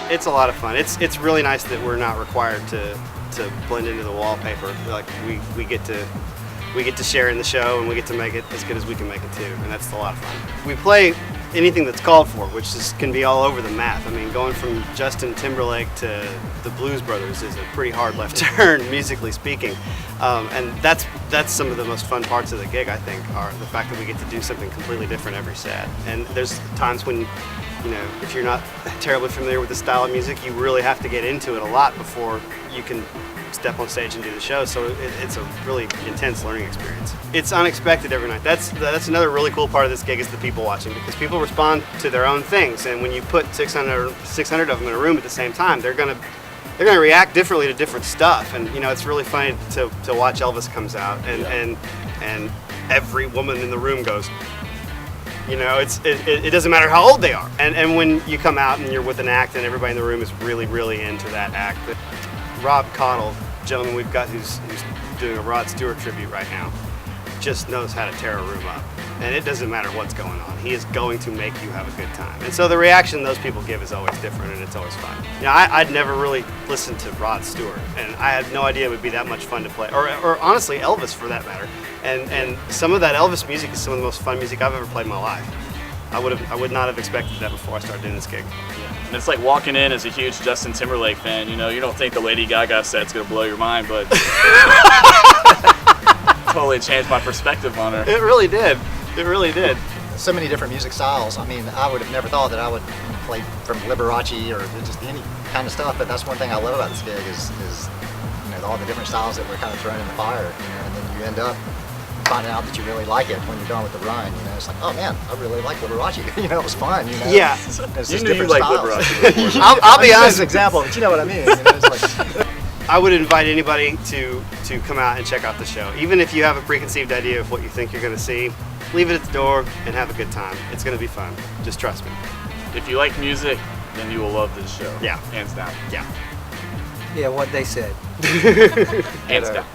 It's a lot of fun. It's really nice that we're not required to blend into the wallpaper. Like we get to share in the show, and we get to make it as good as we can make it too, and that's a lot of fun. We play anything that's called for, which can be all over the map. I mean, going from Justin Timberlake to the Blues Brothers is a pretty hard left turn, musically speaking. And that's some of the most fun parts of the gig, I think, are the fact that we get to do something completely different every set. And there's times when, you know, if you're not terribly familiar with the style of music, you really have to get into it a lot before you can step on stage and do the show. So it's a really intense learning experience. It's unexpected every night. That's another really cool part of this gig, is the people watching, because people respond to their own things, and when you put 600 of them in a room at the same time, they're gonna react differently to different stuff. And you know, it's really funny to watch Elvis comes out, and every woman in the room goes, you know, it doesn't matter how old they are. And when you come out and you're with an act and everybody in the room is really, really into that act. Rob Connell, gentleman we've got who's doing a Rod Stewart tribute right now, just knows how to tear a room up. And it doesn't matter what's going on. He is going to make you have a good time. And so the reaction those people give is always different, and it's always fun. You know, I'd never really listened to Rod Stewart, and I had no idea it would be that much fun to play. Or honestly, Elvis for that matter. And some of that Elvis music is some of the most fun music I've ever played in my life. I would not have expected that before I started doing this gig. Yeah. And it's like walking in as a huge Justin Timberlake fan. You know, you don't think the Lady Gaga set's gonna blow your mind, but totally changed my perspective on her. It really did. It really did. So many different music styles. I mean, I would have never thought that I would play from Liberace or just any kind of stuff. But that's one thing I love about this gig is you know, all the different styles that we're kind of thrown in the fire. You know, and then you end up finding out that you really like it when you're done with the run. You know, it's like, oh man, I really like Liberace. You know, it was fun. You know, yeah. It's you just knew you different liked styles. Liberace. I'll be honest. As an example, but you know what I mean. You know, it's like, I would invite anybody to come out and check out the show. Even if you have a preconceived idea of what you think you're going to see, leave it at the door and have a good time. It's going to be fun. Just trust me. If you like music, then you will love this show. Yeah. Hands down. Yeah. Yeah, what they said. Hands down.